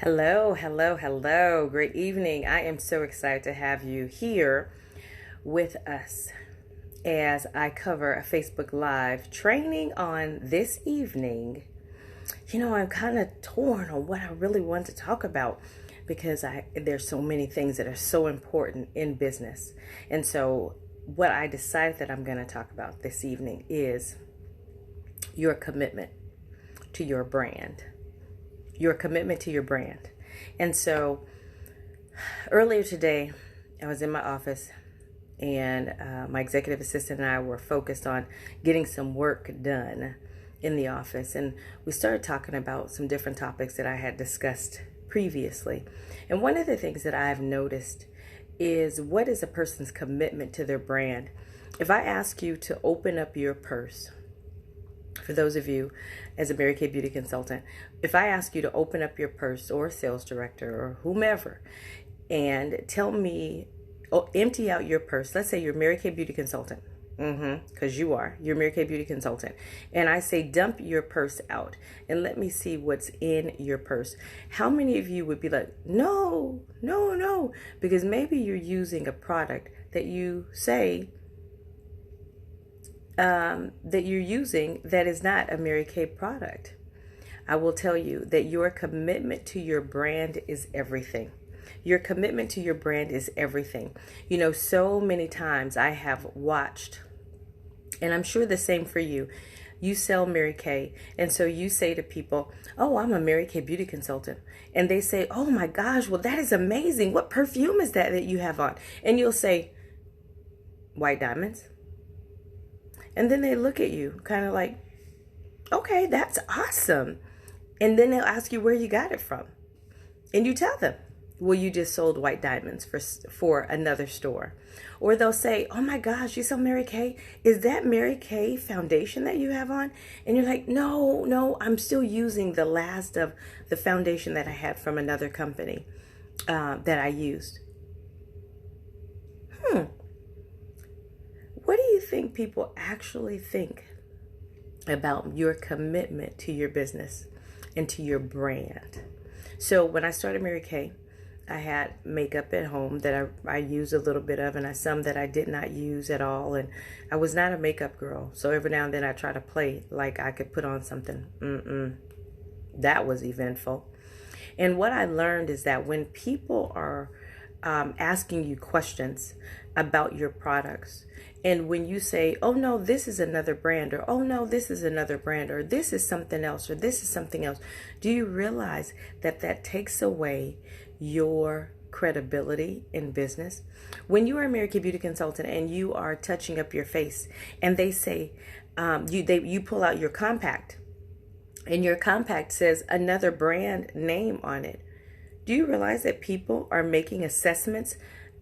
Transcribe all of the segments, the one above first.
Hello, hello, hello. Great evening. I am so excited to have you here with us as I cover a Facebook Live training on this evening. I'm kind of torn on what I really want to talk about because there's so many things that are so important in business. And so what I decided that I'm going to talk about this evening is your commitment to your brand. Your commitment to your brand. And so earlier today, I was in my office and my executive assistant and I were focused on getting some work done in the office. And we started talking about some different topics that I had discussed previously. And one of the things that I've noticed is what is a person's commitment to their brand? If I ask you to open up your purse, for those of you as a Mary Kay Beauty consultant, if I ask you to open up your purse or a sales director or whomever and tell me, empty out your purse. Let's say you're a Mary Kay Beauty consultant. Because you're Mary Kay Beauty consultant. And I say, dump your purse out and let me see what's in your purse. How many of you would be like, no, no, no? Because maybe you're using a product that you say that you're using that is not a Mary Kay product. I will tell you that your commitment to your brand is everything. Your commitment to your brand is everything. So many times I have watched, and I'm sure the same for you. You sell Mary Kay, and so you say to people, oh, I'm a Mary Kay Beauty consultant. And they say, oh my gosh, well, that is amazing. What perfume is that you have on? And you'll say, White Diamonds. And then they look at you kind of like, okay, that's awesome. And then they'll ask you where you got it from. And you tell them, well, you just sold White Diamonds for another store. Or they'll say, oh my gosh, you sell Mary Kay? Is that Mary Kay foundation that you have on? And you're like, no, I'm still using the last of the foundation that I had from another company that I used. What do you think people actually think about your commitment to your business and to your brand? So when I started Mary Kay, I had makeup at home that I used a little bit of, and some that I did not use at all. And I was not a makeup girl. So every now and then I try to play like I could put on something. That was eventful. And what I learned is that when people are asking you questions about your products, and when you say, oh no, this is another brand, or oh no, this is another brand, or this is something else, or this is something else, do you realize that takes away your credibility in business? When you are a Mary Kay Beauty consultant and you are touching up your face, and they say, you pull out your compact, and your compact says another brand name on it. Do you realize that people are making assessments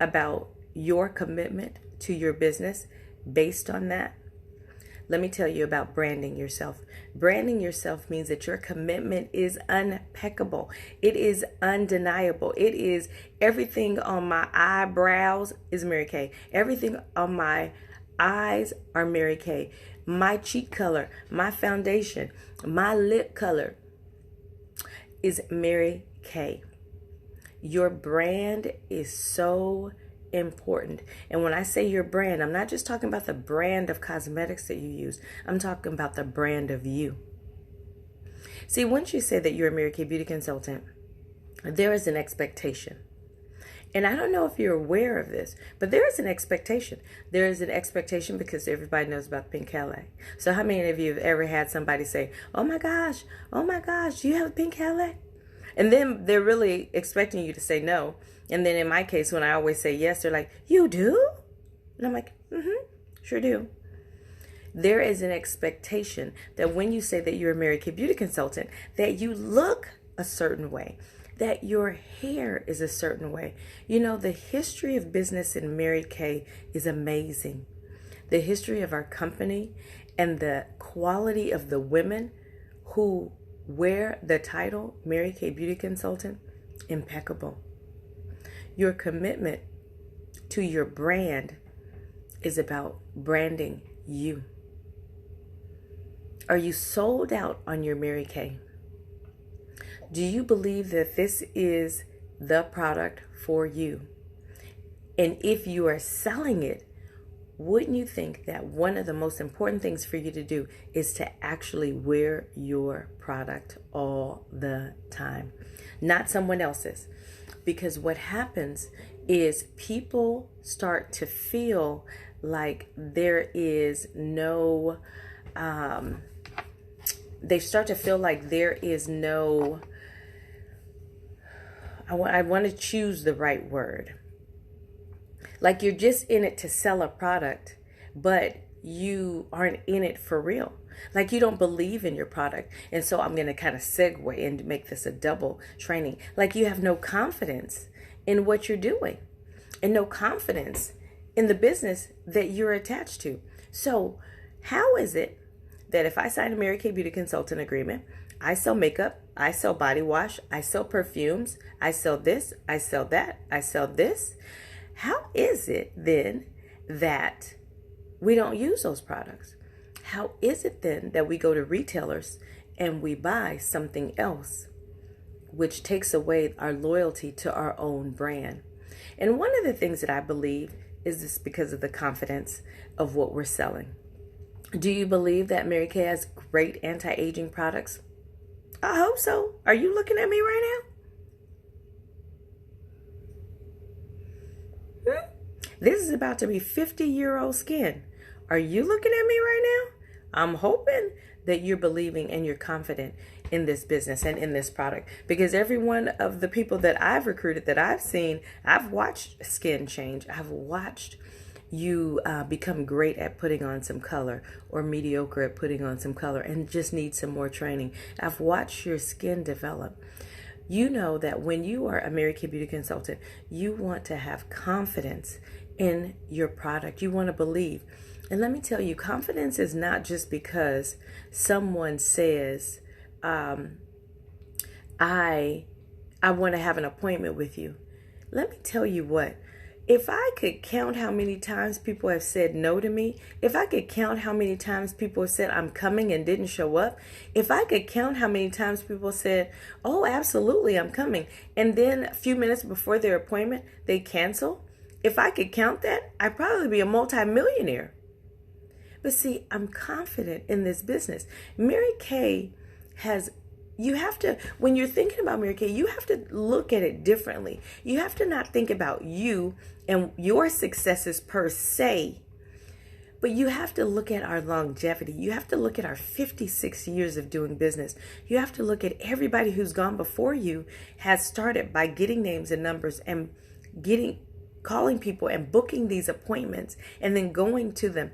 about your commitment to your business based on that? Let me tell you about branding yourself. Branding yourself means that your commitment is impeccable. It is undeniable. It is everything on my eyebrows is Mary Kay. Everything on my eyes are Mary Kay. My cheek color, my foundation, my lip color is Mary Kay. Your brand is so important. And when I say your brand, I'm not just talking about the brand of cosmetics that you use. I'm talking about the brand of you. See, once you say that you're a Mary Kay Beauty consultant, there is an expectation. And I don't know if you're aware of this, but there is an expectation. There is an expectation because everybody knows about Pink Calais. So how many of you have ever had somebody say, oh my gosh, do you have a Pink Calais? And then they're really expecting you to say no. And then in my case, when I always say yes, they're like, you do? And I'm like, sure do. There is an expectation that when you say that you're a Mary Kay Beauty consultant, that you look a certain way, that your hair is a certain way. The history of business in Mary Kay is amazing. The history of our company and the quality of the women who wear the title Mary Kay Beauty consultant, impeccable. Your commitment to your brand is about branding you. Are you sold out on your Mary Kay? Do you believe that this is the product for you? And if you are selling it, wouldn't you think that one of the most important things for you to do is to actually wear your product all the time, not someone else's? Because what happens is people start to feel like there is no, they start to feel like there is no, I want to choose the right word. Like you're just in it to sell a product, but you aren't in it for real. Like you don't believe in your product. And so I'm going to kind of segue and make this a double training. Like you have no confidence in what you're doing and no confidence in the business that you're attached to. So how is it that if I sign a Mary Kay Beauty Consultant agreement, I sell makeup, I sell body wash, I sell perfumes, I sell this, I sell that, I sell this. How is it then that we don't use those products? How is it then that we go to retailers and we buy something else, which takes away our loyalty to our own brand? And one of the things that I believe is this because of the confidence of what we're selling. Do you believe that Mary Kay has great anti-aging products? I hope so. Are you looking at me right now? This is about to be 50-year-old skin. Are you looking at me right now? I'm hoping that you're believing and you're confident in this business and in this product. Because every one of the people that I've recruited, that I've seen, I've watched skin change. I've watched you become great at putting on some color or mediocre at putting on some color and just need some more training. I've watched your skin develop. You know that when you are a Mary Kay Beauty Consultant, you want to have confidence in your product. You want to believe. And let me tell you, confidence is not just because someone says, I want to have an appointment with you. Let me tell you what. If I could count how many times people have said no to me, if I could count how many times people have said I'm coming and didn't show up, if I could count how many times people said, oh, absolutely, I'm coming, and then a few minutes before their appointment, they cancel, if I could count that, I'd probably be a multimillionaire. But see, I'm confident in this business. Mary Kay has, you have to, when you're thinking about Mary Kay, you have to look at it differently. You have to not think about you and your successes per se, but you have to look at our longevity. You have to look at our 56 years of doing business. You have to look at everybody who's gone before you has started by getting names and numbers and calling people and booking these appointments and then going to them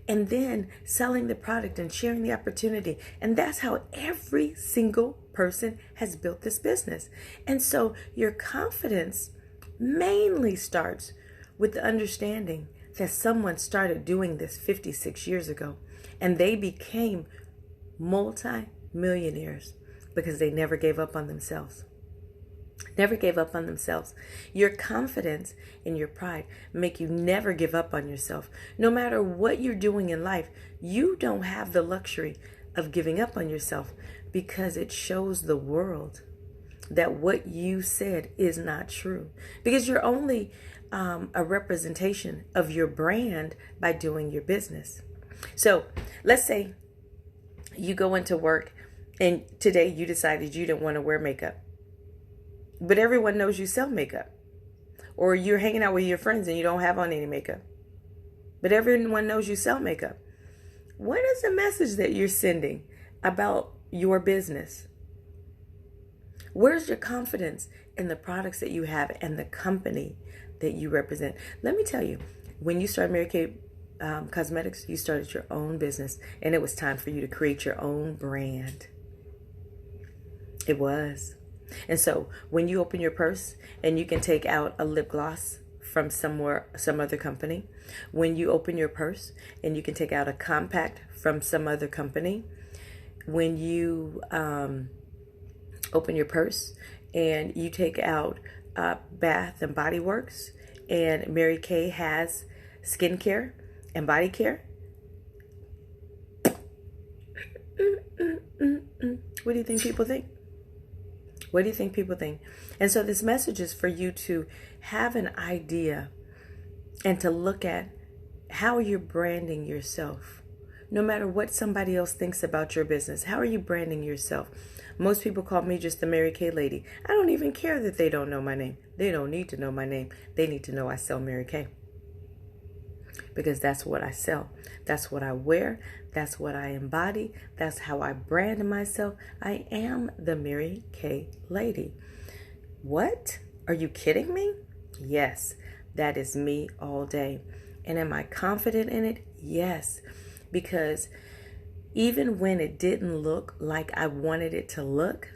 and then selling the product and sharing the opportunity. And that's how every single person has built this business. And so your confidence mainly starts with the understanding that someone started doing this 56 years ago and they became multi-millionaires because they never gave up on themselves. Never gave up on themselves. Your confidence and your pride make you never give up on yourself. No matter what you're doing in life, you don't have the luxury of giving up on yourself because it shows the world that what you said is not true. Because you're only a representation of your brand by doing your business. So let's say you go into work and today you decided you didn't want to wear makeup. But everyone knows you sell makeup. Or you're hanging out with your friends and you don't have on any makeup. But everyone knows you sell makeup. What is the message that you're sending about your business? Where's your confidence in the products that you have and the company that you represent? Let me tell you, when you started Mary Kay Cosmetics, you started your own business. And it was time for you to create your own brand. It was. And so when you open your purse and you can take out a lip gloss from some other company, when you open your purse and you can take out a compact from some other company, when you open your purse and you take out Bath and Body Works and Mary Kay has skincare and body care, what do you think people think? What do you think people think? And so this message is for you to have an idea and to look at how you're branding yourself. No matter what somebody else thinks about your business, how are you branding yourself? Most people call me just the Mary Kay lady. I don't even care that they don't know my name. They don't need to know my name. They need to know I sell Mary Kay. Because that's what I sell. That's what I wear. That's what I embody. That's how I brand myself. I am the Mary Kay lady. What? Are you kidding me? Yes, that is me all day. And am I confident in it? Yes. Because even when it didn't look like I wanted it to look,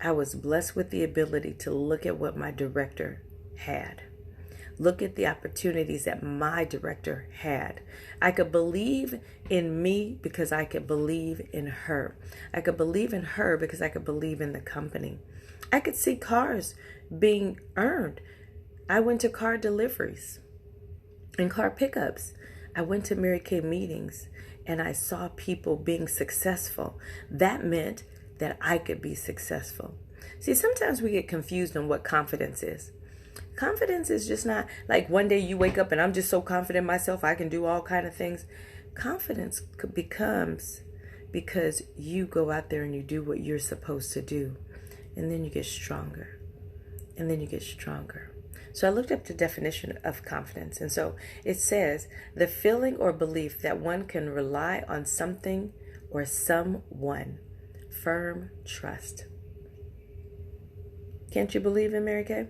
I was blessed with the ability to look at what my director had. Look at the opportunities that my director had. I could believe in me because I could believe in her. I could believe in her because I could believe in the company. I could see cars being earned. I went to car deliveries and car pickups. I went to Mary Kay meetings and I saw people being successful. That meant that I could be successful. See, sometimes we get confused on what confidence is. Confidence is just not like one day you wake up and I'm just so confident in myself I can do all kind of things. Confidence becomes because you go out there and you do what you're supposed to do. And then you get stronger. And then you get stronger. So I looked up the definition of confidence. And so it says the feeling or belief that one can rely on something or someone. Firm trust. Can't you believe in Mary Kay?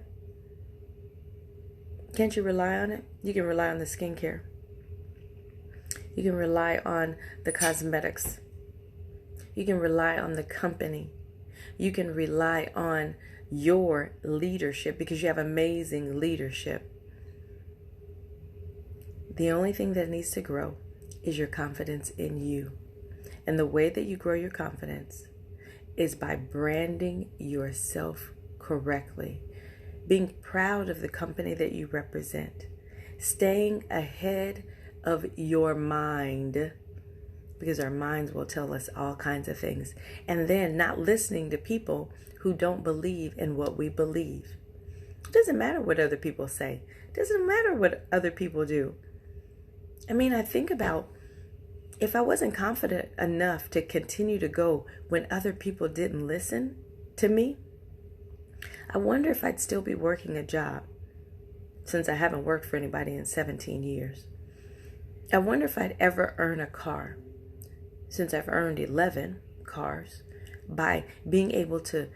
Can't you rely on it? You can rely on the skincare. You can rely on the cosmetics. You can rely on the company. You can rely on your leadership because you have amazing leadership. The only thing that needs to grow is your confidence in you. And the way that you grow your confidence is by branding yourself correctly. Being proud of the company that you represent. Staying ahead of your mind, because our minds will tell us all kinds of things. And then not listening to people who don't believe in what we believe. It doesn't matter what other people say. It doesn't matter what other people do. I mean, I think about if I wasn't confident enough to continue to go when other people didn't listen to me, I wonder if I'd still be working a job, since I haven't worked for anybody in 17 years. I wonder if I'd ever earn a car, since I've earned 11 cars, by being able to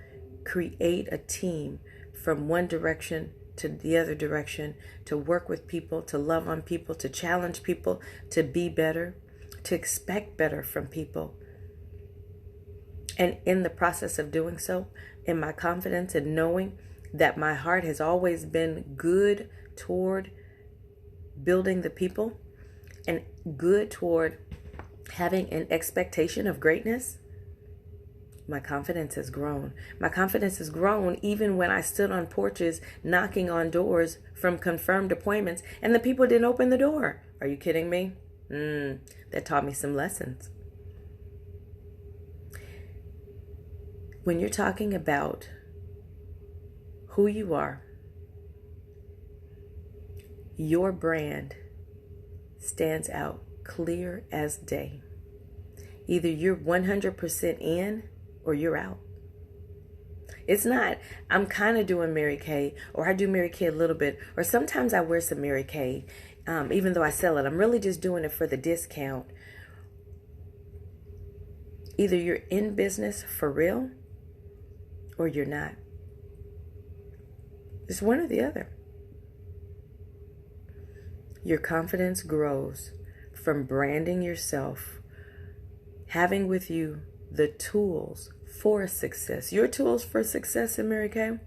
create a team from one direction to the other direction, to work with people, to love on people, to challenge people, to be better, to expect better from people. And in the process of doing so, in my confidence and knowing that my heart has always been good toward building the people and good toward having an expectation of greatness, my confidence has grown. My confidence has grown even when I stood on porches knocking on doors from confirmed appointments and the people didn't open the door. Are you kidding me? That taught me some lessons. When you're talking about who you are, your brand stands out clear as day. Either you're 100% in or you're out. It's not, I'm kind of doing Mary Kay, or I do Mary Kay a little bit, or sometimes I wear some Mary Kay, even though I sell it. I'm really just doing it for the discount. Either you're in business for real or you're not. It's one or the other. Your confidence grows from branding yourself, having with you the tools for success. Your tools for success in Mary Kay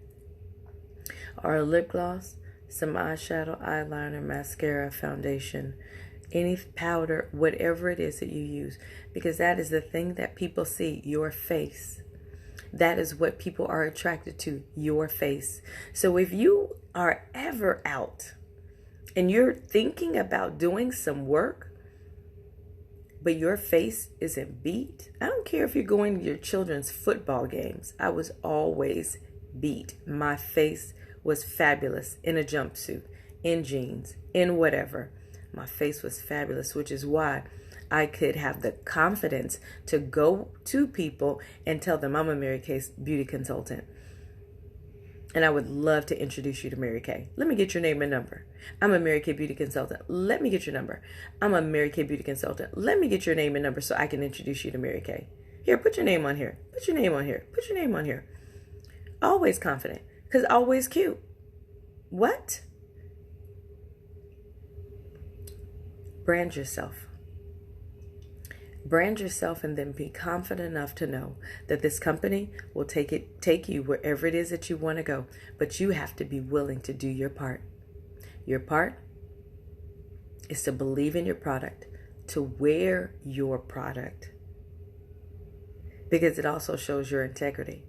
are a lip gloss, some eyeshadow, eyeliner, mascara, foundation, any powder, whatever it is that you use, because that is the thing that people see, your face. That is what people are attracted to, your face. So if you are ever out and you're thinking about doing some work, but your face isn't beat. I don't care if you're going to your children's football games. I was always beat. My face was fabulous in a jumpsuit, in jeans, in whatever. My face was fabulous, which is why I could have the confidence to go to people and tell them I'm a Mary Kay beauty consultant. And I would love to introduce you to Mary Kay. Let me get your name and number. I'm a Mary Kay beauty consultant. Let me get your number. I'm a Mary Kay beauty consultant. Let me get your name and number so I can introduce you to Mary Kay. Here, put your name on here. Put your name on here. Put your name on here. Always confident, because always cute. What? Brand yourself. Brand yourself and then be confident enough to know that this company will take you wherever it is that you want to go. But you have to be willing to do your part. Your part is to believe in your product, to wear your product, because it also shows your integrity.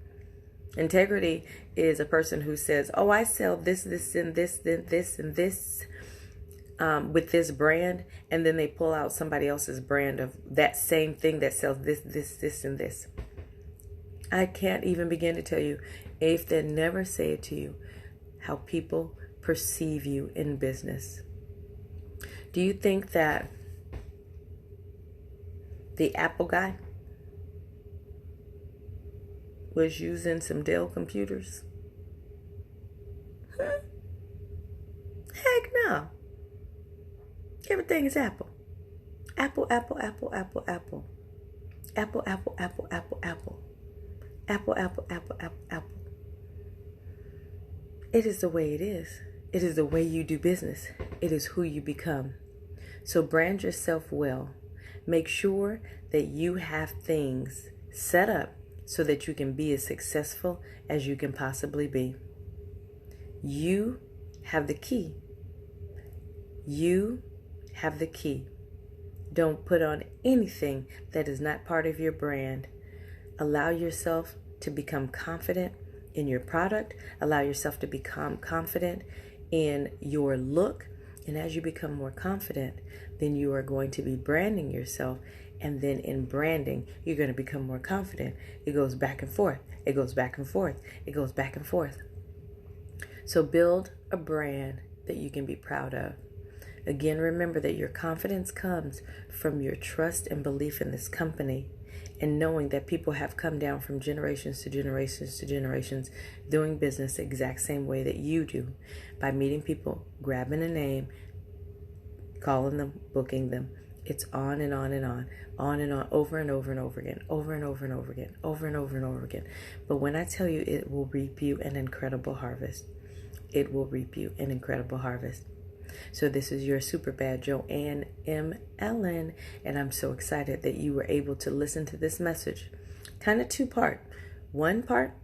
Integrity is a person who says, oh, I sell this, this, and this, then this, and this with this brand, and then they pull out somebody else's brand of that same thing that sells this, this, this, and this. I can't even begin to tell you, if they never say it to you, how people perceive you in business. Do you think that the Apple guy was using some Dell computers? Heck no. Everything is Apple. Apple, Apple, Apple, Apple, Apple. Apple, Apple, Apple, Apple, Apple. Apple, Apple, Apple, Apple, Apple. It is the way it is. It is the way you do business. It is who you become. So brand yourself well. Make sure that you have things set up so that you can be as successful as you can possibly be. You have the key. You have the key. Don't put on anything that is not part of your brand. Allow yourself to become confident in your product. Allow yourself to become confident in your look. And as you become more confident, then you are going to be branding yourself. And then in branding, you're going to become more confident. It goes back and forth. It goes back and forth. It goes back and forth. So build a brand that you can be proud of. Again, remember that your confidence comes from your trust and belief in this company, and knowing that people have come down from generations to generations to generations doing business the exact same way that you do, by meeting people, grabbing a name, calling them, booking them. It's on and on and on and on, over and over and over again, over and over and over again, over and over and over again. But when I tell you, it will reap you an incredible harvest. It will reap you an incredible harvest. So this is your super bad Joanne M. Ellen, and I'm so excited that you were able to listen to this message. Kind of two-part. One part,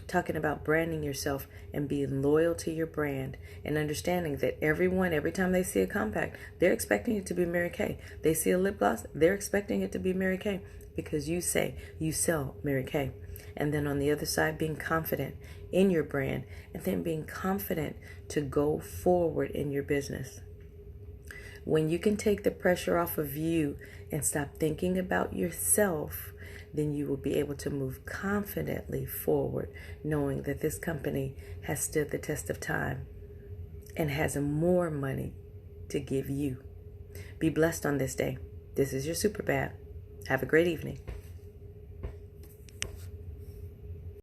talking about branding yourself and being loyal to your brand, and understanding that every time they see a compact, they're expecting it to be Mary Kay. They see a lip gloss, they're expecting it to be Mary Kay, because you say you sell Mary Kay. And then on the other side, being confident in your brand, and then being confident to go forward in your business. When you can take the pressure off of you and stop thinking about yourself, then you will be able to move confidently forward, knowing that this company has stood the test of time and has more money to give you. Be blessed on this day. This is your Super Bad. Have a great evening.